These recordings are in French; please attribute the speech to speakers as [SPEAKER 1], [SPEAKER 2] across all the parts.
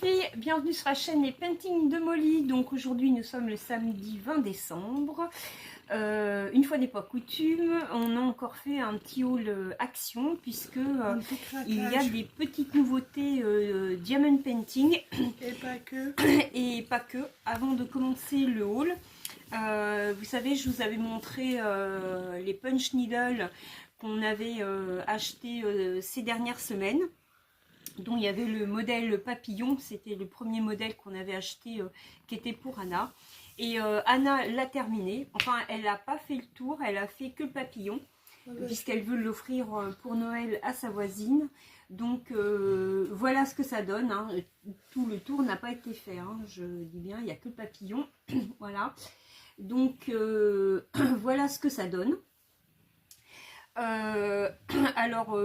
[SPEAKER 1] filles, bienvenue sur la chaîne Les Paintings de Molly. Donc aujourd'hui nous sommes le samedi 20 décembre. Une fois n'est pas coutume, on a encore fait un petit haul action puisque il y a des petites nouveautés Diamond Painting.
[SPEAKER 2] Et pas que.
[SPEAKER 1] Et pas que. Avant de commencer le haul, vous savez, je vous avais montré les punch needles qu'on avait acheté ces dernières semaines. Dont il y avait le modèle papillon, c'était le premier modèle qu'on avait acheté qui était pour Anna. Et Anna l'a terminé, enfin elle n'a pas fait le tour, elle a fait que le papillon, puisqu'elle veut l'offrir pour Noël à sa voisine. Donc voilà ce que ça donne, hein. Tout le tour n'a pas été fait, hein. Je dis bien, il n'y a que le papillon, voilà. Donc voilà ce que ça donne. Alors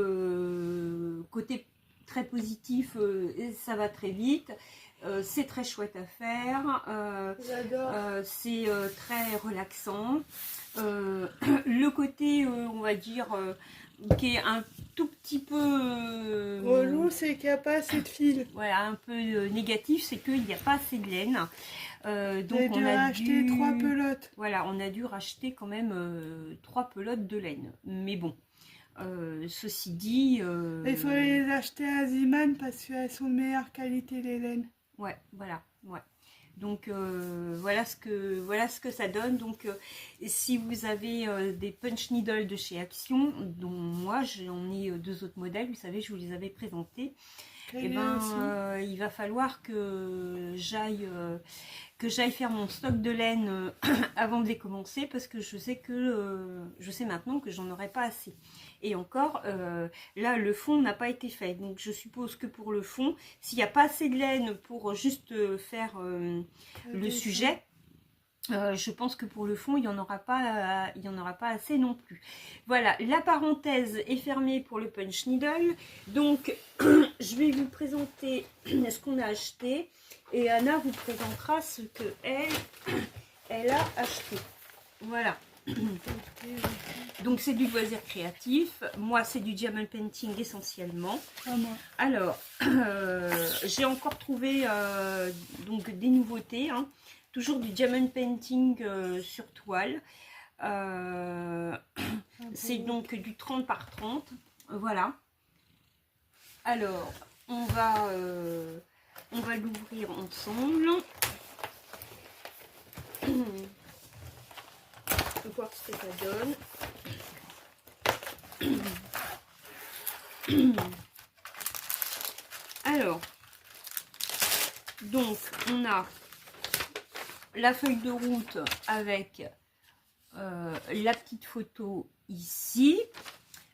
[SPEAKER 1] côté très positif, ça va très vite, c'est très chouette à faire, c'est très relaxant. Le côté, on va dire, qui est un tout petit peu
[SPEAKER 2] relou, c'est qu'il n'y a pas assez de fil.
[SPEAKER 1] Voilà, un peu négatif, c'est qu'il n'y a pas assez de laine. Donc
[SPEAKER 2] on a acheté 3 pelotes.
[SPEAKER 1] Voilà, on a dû racheter quand même 3 pelotes de laine. Mais bon. Ceci dit,
[SPEAKER 2] il faut les acheter à Ziman parce qu'elles sont de meilleure qualité les laines.
[SPEAKER 1] Ouais, voilà, ouais. Donc voilà ce que ça donne. Donc si vous avez des punch needles de chez Action, dont moi j'en ai 2 autres modèles, vous savez, je vous les avais présentés. Et ben il va falloir que j'aille faire mon stock de laine avant de les commencer, parce que je sais maintenant que j'en aurai pas assez. Et encore, là le fond n'a pas été fait, donc je suppose que pour le fond, s'il n'y a pas assez de laine pour juste faire le sujet, je pense que pour le fond il n'y en aura pas assez non plus. Voilà, la parenthèse est fermée pour le punch needle. Donc je vais vous présenter ce qu'on a acheté et Anna vous présentera ce que elle a acheté. Voilà. Donc c'est du loisir créatif. Moi c'est du diamond painting essentiellement. Alors j'ai encore trouvé donc des nouveautés, hein. Toujours du diamond painting sur toile. C'est donc du 30 par 30. Voilà. Alors on va l'ouvrir ensemble. Voir ce que ça donne. Alors, donc on a la feuille de route avec la petite photo ici.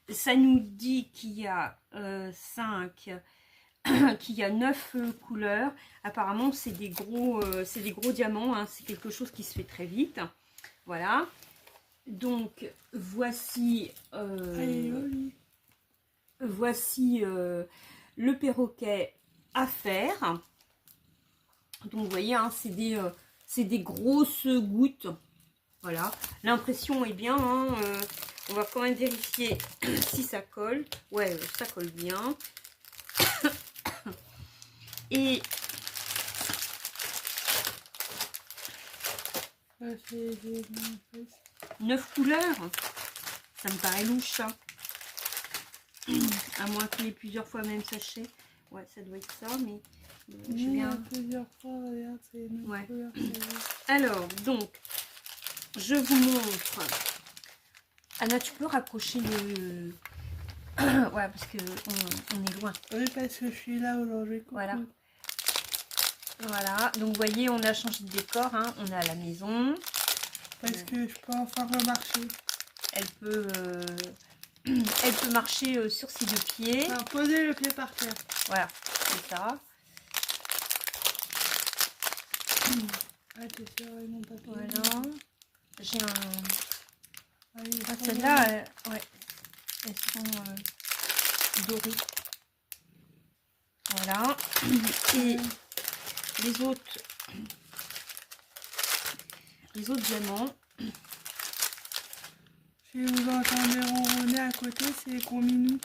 [SPEAKER 1] Ça nous dit qu'il y a 9 couleurs. Apparemment c'est des gros diamants, hein. C'est quelque chose qui se fait très vite. Voilà. Donc voici le perroquet à faire. Donc vous voyez, hein, c'est des grosses gouttes. Voilà, l'impression est bien, hein. On va quand même vérifier si ça colle. Ouais, ça colle bien. Et 9 couleurs, ça me paraît louche, hein. À moins qu'il y ait plusieurs fois le même sachet. Ouais, ça doit être ça, mais je viens
[SPEAKER 2] plusieurs fois, regarde, c'est 9 couleurs.
[SPEAKER 1] Alors, donc, je vous montre. Anna, tu peux rapprocher le... ouais, parce que on est loin.
[SPEAKER 2] Oui, parce que je suis là aujourd'hui.
[SPEAKER 1] Voilà. Voilà, donc vous voyez, on a changé de décor, hein. On est à la maison.
[SPEAKER 2] Parce que je peux enfin remarcher.
[SPEAKER 1] Elle peut marcher sur ses 2 pieds.
[SPEAKER 2] Enfin, poser le pied par terre.
[SPEAKER 1] Voilà, c'est ça.
[SPEAKER 2] Ah, t'es sûr, mon papier.
[SPEAKER 1] Voilà. J'ai un...
[SPEAKER 2] Ah,
[SPEAKER 1] celles-là, ouais, elles sont dorées. Voilà. Et les autres diamants.
[SPEAKER 2] Si vous entendez ronronner à côté, c'est les gros minous.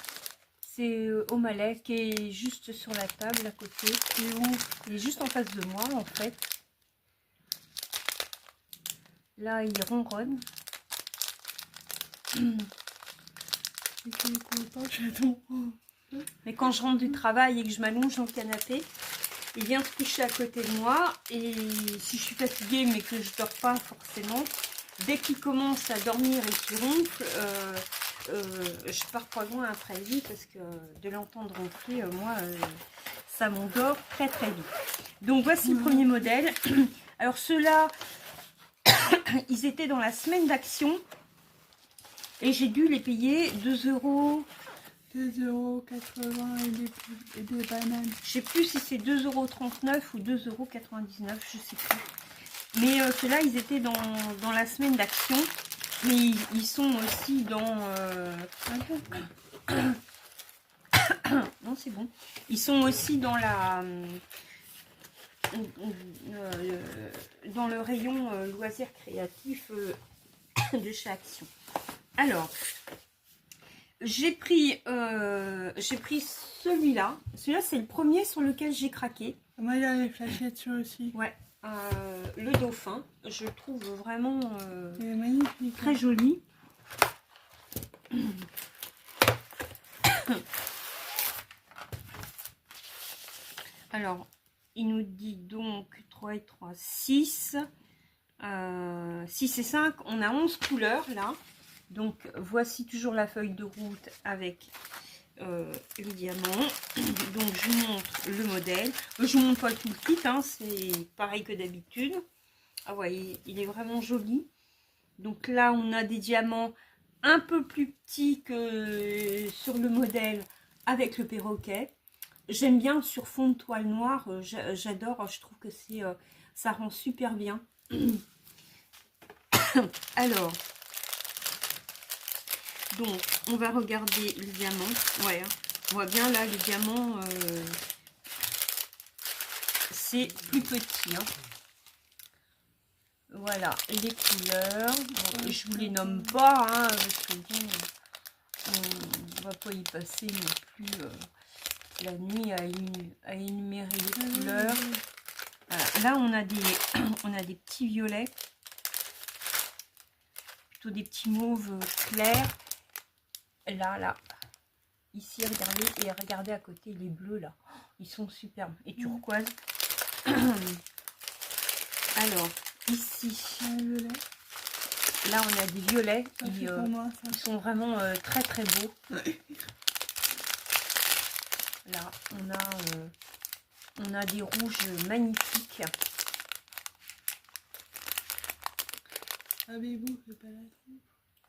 [SPEAKER 1] c'est O'Malley qui est juste sur la table à côté. Il est juste en face de moi en fait. Là, il ronronne. Mais quand je rentre du travail et que je m'allonge dans le canapé, il vient se coucher à côté de moi. Et si je suis fatiguée mais que je ne dors pas forcément, dès qu'il commence à dormir et qu'il ronfle, je pars pas loin après lui parce que de l'entendre ronfler, moi, ça m'endort très très vite. Donc voici le premier modèle. Alors ceux-là, ils étaient dans la semaine d'action et j'ai dû les payer 2 €.
[SPEAKER 2] 2,80 € et des bananes.
[SPEAKER 1] Je sais plus si c'est 2,39 € ou 2,99 €, je sais plus. Mais ceux-là, ils étaient dans la semaine d'action. Mais ils sont aussi dans... non, c'est bon. Ils sont aussi dans la... dans le rayon loisirs créatifs de chez Action. Alors, j'ai pris celui-là. Celui-là, c'est le premier sur lequel j'ai craqué.
[SPEAKER 2] Moi, il y a les fléchettes dessus aussi.
[SPEAKER 1] Ouais. Le dauphin, je le trouve vraiment
[SPEAKER 2] il est magnifique,
[SPEAKER 1] très joli. Alors, il nous dit donc 3 et 3, 6. 6 et 5, on a 11 couleurs là. Donc, voici toujours la feuille de route avec les diamants. Donc, je vous montre le modèle. Je vous montre pas tout le kit, hein, c'est pareil que d'habitude. Ah ouais, il est vraiment joli. Donc là, on a des diamants un peu plus petits que sur le modèle avec le perroquet. J'aime bien sur fond de toile noire, j'adore, je trouve que ça rend super bien. Alors, donc, on va regarder le diamant. Ouais, on voit bien là, le diamant, c'est plus petit. Hein. Voilà, les couleurs. Bon, je vous les nomme pas, hein, parce que bon, on va pas y passer non plus la nuit à énumérer les couleurs. Voilà. Là, on a des petits violets, plutôt des petits mauves clairs. Là, ici, regardez, et regardez à côté les bleus là, ils sont superbes, et turquoise. Alors, ici, là, on a des violets, ils sont vraiment très très beaux. Là, on a des rouges magnifiques.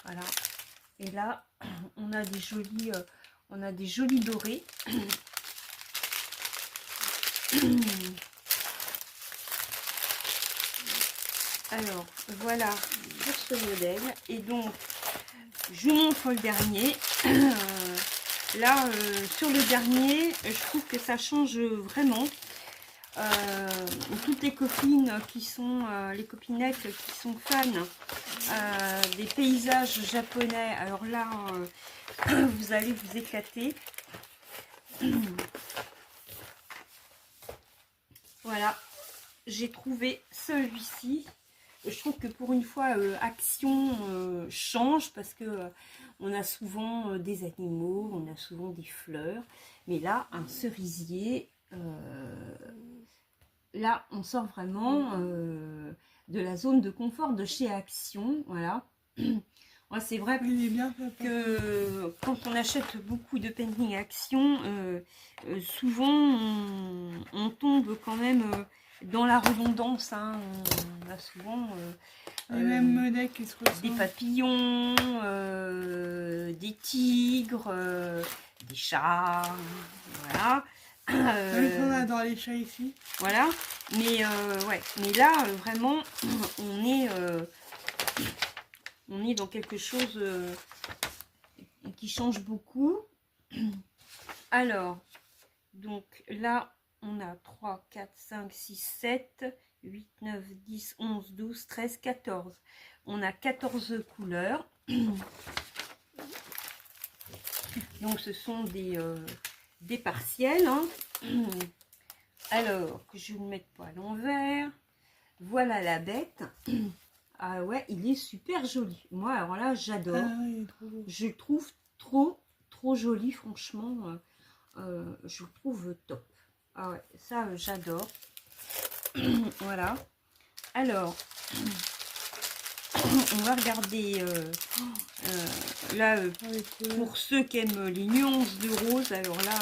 [SPEAKER 1] Voilà. Et là, on a des jolis dorés. Alors, voilà pour ce modèle. Et donc, je vous montre le dernier. Là, sur le dernier, je trouve que ça change vraiment. Toutes les copines qui sont, les copinettes qui sont fans des paysages japonais, alors là, vous allez vous éclater. Voilà, j'ai trouvé celui-ci. Je trouve que pour une fois, Action change parce que on a souvent des animaux, on a souvent des fleurs. Mais là, un cerisier, là, on sort vraiment de la zone de confort de chez Action. Voilà. C'est vrai que quand on achète beaucoup de painting Action, souvent on tombe quand même dans la redondance. Hein. On a souvent
[SPEAKER 2] les mêmes modèles qui se ressemblent.
[SPEAKER 1] Des papillons, des tigres, des chats, voilà.
[SPEAKER 2] On adore les chats ici.
[SPEAKER 1] Voilà, mais ouais, mais là vraiment on est dans quelque chose qui change beaucoup. Alors, donc là on a 3, 4, 5, 6, 7, 8, 9, 10, 11, 12, 13, 14. On a 14 couleurs. Donc ce sont des partiels. Hein. Alors, que je ne le mette pas à l'envers. Voilà la bête. Ah ouais, il est super joli. Moi, alors là, j'adore.
[SPEAKER 2] Ah, il est trop beau.
[SPEAKER 1] Je le trouve trop joli, franchement. Je le trouve top. Ah ouais, ça, j'adore. Voilà. Alors, on va regarder là, pour ceux qui aiment les nuances de rose. Alors là,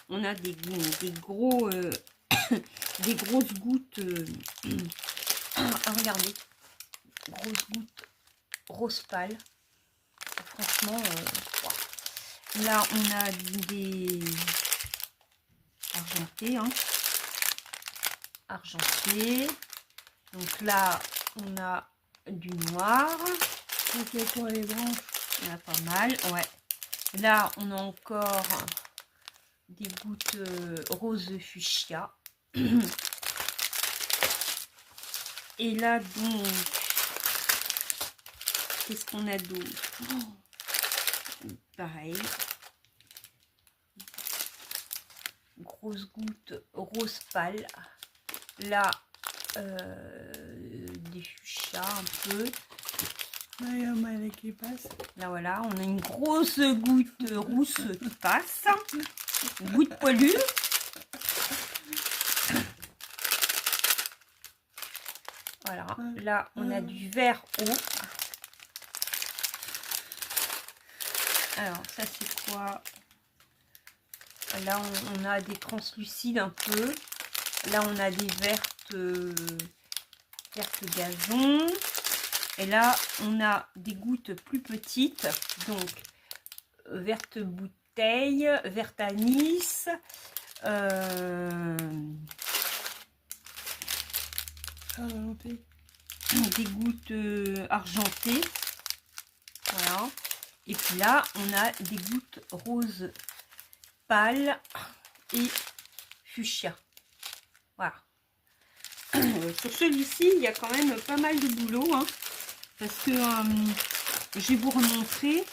[SPEAKER 1] on a des gros, des grosses gouttes. Regardez, grosses gouttes rose pâle. Franchement, wow. Là, on a des argentés, hein. Argenté. Donc là, on a du noir.
[SPEAKER 2] Ok, pour les branches.
[SPEAKER 1] Il y en a pas mal, ouais. Là, on a encore des gouttes rose fuchsia. Et là, donc, qu'est-ce qu'on a d'autre? Pareil. Grosses gouttes rose pâle. Là, des fuchsias un peu.
[SPEAKER 2] Là, il y a ma lait qui passe.
[SPEAKER 1] Là, voilà, on a une grosse goutte rousse qui passe. Une goutte poilue. Voilà, là, on a du vert haut. Alors, ça, c'est quoi? Là, on a des translucides un peu. Là, on a des vertes gazon. Et là, on a des gouttes plus petites. Donc, verte bouteille, verte anis. Des gouttes argentées. Voilà. Et puis là, on a des gouttes rose pâle et fuchsia. Voilà. Sur celui-ci, il y a quand même pas mal de boulot. Hein, parce que je vais vous remontrer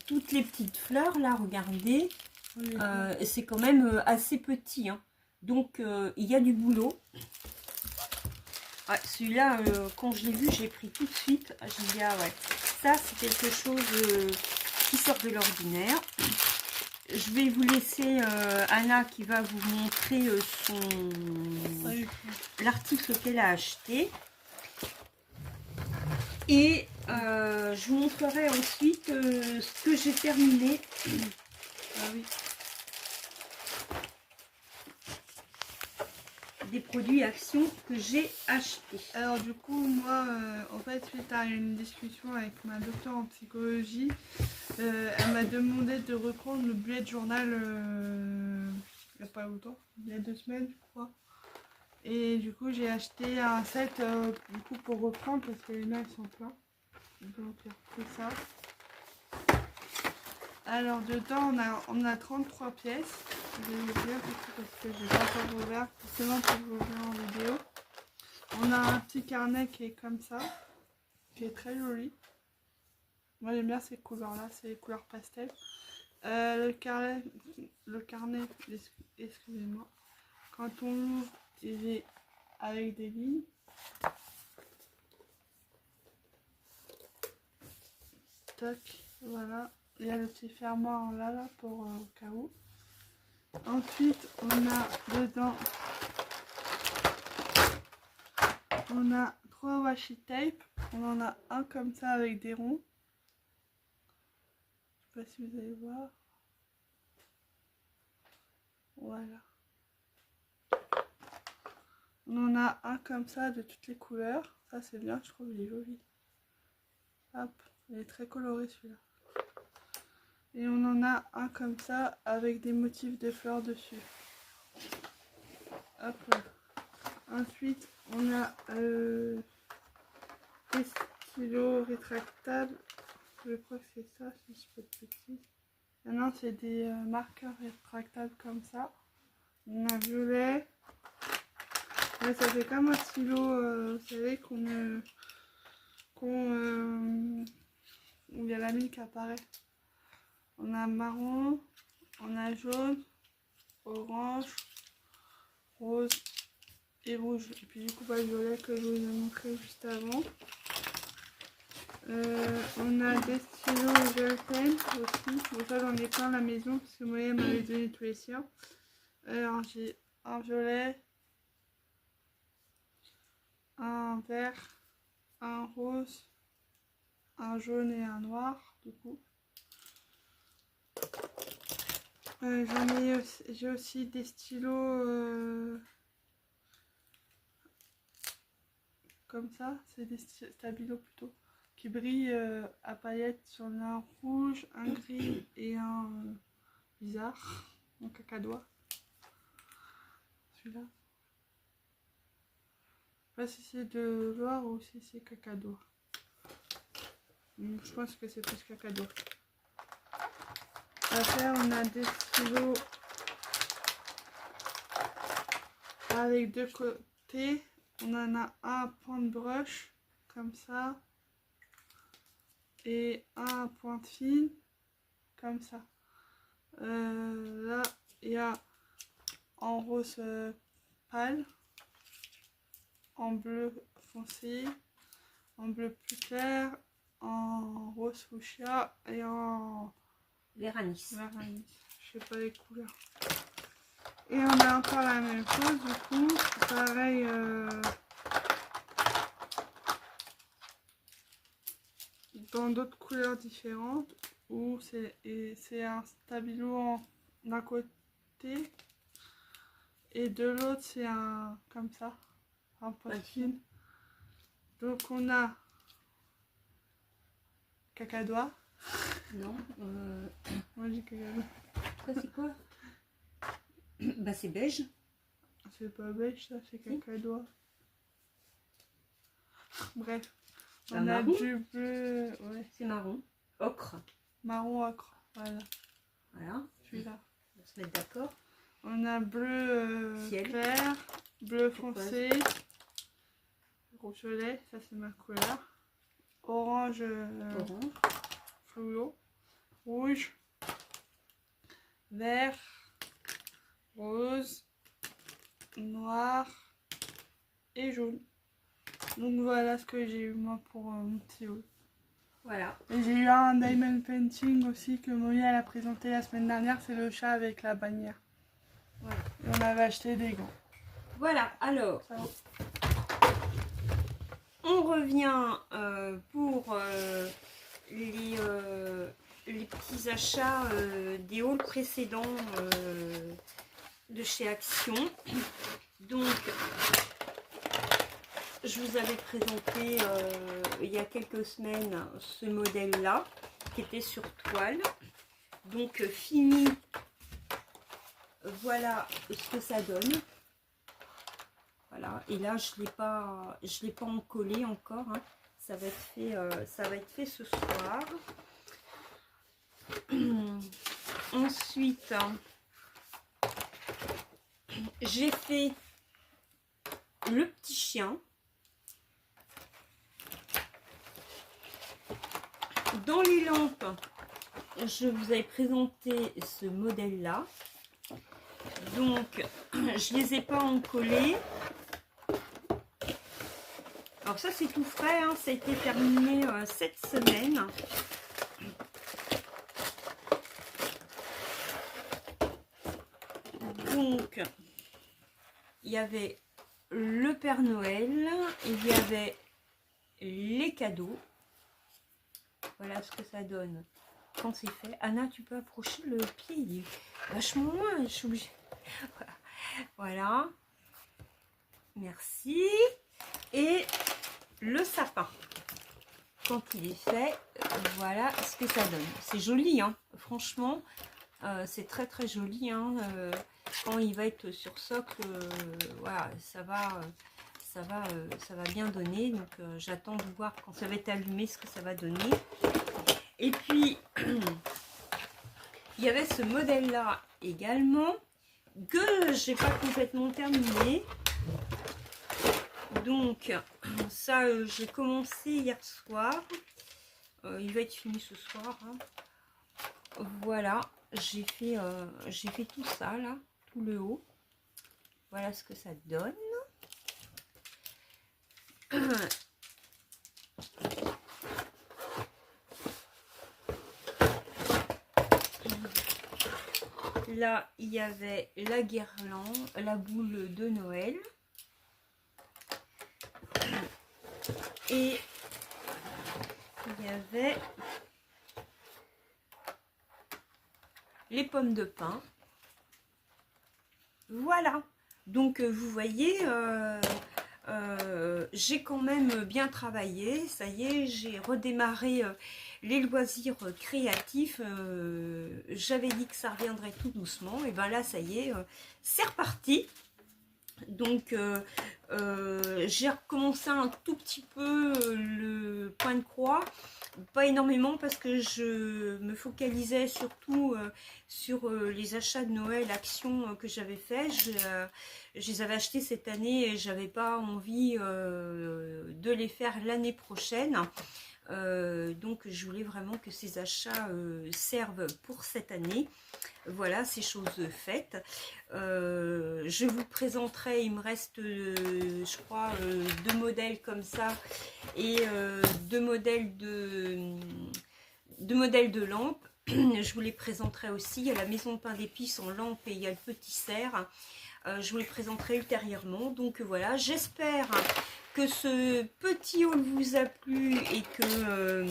[SPEAKER 1] toutes les petites fleurs. Là, regardez. C'est quand même assez petit. Hein. Donc, il y a du boulot. Ouais, celui-là, quand je l'ai vu, j'ai pris tout de suite. J'ai dit, ah ouais, ça, c'est quelque chose qui sort de l'ordinaire. Je vais vous laisser Anna qui va vous montrer l'article qu'elle a acheté. Et je vous montrerai ensuite ce que j'ai terminé. Ah oui. Des produits Action que j'ai achetés.
[SPEAKER 2] Alors du coup, moi, en fait, suite à une discussion avec ma docteure en psychologie, elle m'a demandé de reprendre le bullet journal il n'y a pas longtemps, il y a 2 semaines, je crois. Et du coup, j'ai acheté un set du coup pour reprendre parce que les mains sont pleins. Donc, j'ai repris ça. Alors dedans, on a 33 pièces. Je vais vous dire parce que je n'ai pas encore ouvert, forcément pour vous ouvrir en vidéo. On a un petit carnet qui est comme ça, qui est très joli. Moi j'aime bien ces couleurs là, c'est les couleurs pastel. Le carnet, excusez-moi, quand on l'ouvre, il est avec des lignes. Toc, voilà. Il y a le petit fermoir là pour au cas où. Ensuite, on a dedans, on a 3 washi tape. On en a un comme ça avec des ronds. Je sais pas si vous allez voir. Voilà. On en a un comme ça de toutes les couleurs. Ça c'est bien, je trouve, il est joli. Hop, il est très coloré celui-là. Et on en a un comme ça avec des motifs de fleurs dessus. Hop là. Ensuite, on a des stylos rétractables. Je crois que c'est ça, si je ne fais pas de bêtises. Maintenant, c'est des marqueurs rétractables comme ça. On a violet. Là, ça fait comme un stylo, vous savez, où il y a la mine qui apparaît. On a marron, on a jaune, orange, rose et rouge. Et puis du coup, le violet que je vous ai montré juste avant. On a des stylos gel pen aussi. Bon, ça j'en ai plein à la maison parce que Moyen m'avait donné tous les siens. Alors j'ai un violet, un vert, un rose, un jaune et un noir du coup. J'ai aussi des stylos comme ça, c'est des stabilos plutôt, qui brillent à paillettes. J'en ai un rouge, un gris et un bizarre, un cacadois. Celui-là. Je sais pas si c'est de l'or ou si c'est cacadois. Je pense que c'est plus cacadois. Après, on a des stylos avec deux côtés. On en a un à pointe broche, comme ça. Et un à pointe fine, comme ça. Là, il y a en rose pâle, en bleu foncé, en bleu plus clair, en rose fuchsia et en
[SPEAKER 1] Véranis.
[SPEAKER 2] Je sais pas les couleurs. Et on a encore la même chose du coup, pareil dans d'autres couleurs différentes, où c'est un stabilo d'un côté et de l'autre c'est un comme ça, un pointe fine. Donc on a cacadois.
[SPEAKER 1] Non.
[SPEAKER 2] Moi j'ai cacadois.
[SPEAKER 1] Ça c'est quoi? Bah c'est beige.
[SPEAKER 2] C'est pas beige ça, c'est cacadois. Bref.
[SPEAKER 1] Bah,
[SPEAKER 2] On a
[SPEAKER 1] marron.
[SPEAKER 2] du bleu, ouais.
[SPEAKER 1] C'est marron. Ocre.
[SPEAKER 2] Marron ocre, voilà.
[SPEAKER 1] Voilà.
[SPEAKER 2] Celui-là.
[SPEAKER 1] On va se mettre d'accord.
[SPEAKER 2] On a bleu
[SPEAKER 1] Ciel.
[SPEAKER 2] clair, bleu foncé, rouge violet, ça c'est ma couleur. Orange
[SPEAKER 1] Orange.
[SPEAKER 2] fluo, rouge, vert, rose, noir et jaune. Donc voilà ce que j'ai eu moi pour mon petit haul.
[SPEAKER 1] Voilà.
[SPEAKER 2] Et j'ai eu un diamond painting aussi que Moya elle a présenté la semaine dernière, c'est le chat avec la bannière.
[SPEAKER 1] Voilà.
[SPEAKER 2] Et on avait acheté des gants.
[SPEAKER 1] Voilà, alors,
[SPEAKER 2] Ça va.
[SPEAKER 1] on revient pour les petits achats des hauls précédents de chez Action. Donc, je vous avais présenté il y a quelques semaines ce modèle-là, qui était sur toile. Donc, fini, voilà ce que ça donne. Voilà, et là je l'ai pas encollé encore, hein. Ça va être fait ce soir. Ensuite, j'ai fait le petit chien. Dans les lampes, je vous avais présenté ce modèle là. Donc, je les ai pas encollés. Alors ça c'est tout frais, hein, ça a été terminé cette semaine. Donc il y avait le Père Noël, il y avait les cadeaux. Voilà ce que ça donne quand c'est fait. Anna, tu peux approcher le pied, il est vachement loin, je suis obligée. Voilà. Merci. Et le sapin, quand il est fait, voilà ce que ça donne. C'est joli, hein, franchement, c'est très très joli, hein, quand il va être sur socle, voilà, ça va bien donner. Donc j'attends de voir quand ça va être allumé ce que ça va donner. Et puis il y avait ce modèle là également que j'ai pas complètement terminé. Donc ça j'ai commencé hier soir. il va être fini ce soir. Hein. Voilà, j'ai fait tout ça là, tout le haut. Voilà ce que ça donne. Là, il y avait la guirlande, la boule de Noël. Et il y avait les pommes de pin. Voilà. Donc, vous voyez, j'ai quand même bien travaillé. Ça y est, j'ai redémarré les loisirs créatifs. J'avais dit que ça reviendrait tout doucement. Et bien là, ça y est, c'est reparti. Donc, j'ai recommencé un tout petit peu le point de croix. Pas énormément parce que je me focalisais surtout sur les achats de Noël, actions que j'avais fait. Je les avais achetés cette année et j'avais pas envie de les faire l'année prochaine. Donc je voulais vraiment que ces achats servent pour cette année. Voilà, ces choses faites. Je vous présenterai, il me reste je crois 2 modèles comme ça et 2 modèles de lampes. Je vous les présenterai aussi. Il y a la maison de pain d'épices en lampe et il y a le petit cerf. Je vous les présenterai ultérieurement. Donc voilà, j'espère que ce petit haul vous a plu et que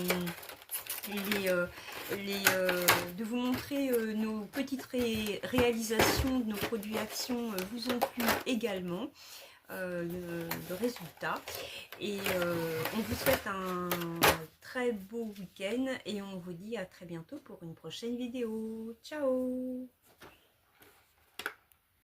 [SPEAKER 1] de vous montrer nos petites réalisations de nos produits actions vous ont plu également. Le résultat. Et on vous souhaite un très beau week-end et on vous dit à très bientôt pour une prochaine vidéo. Ciao!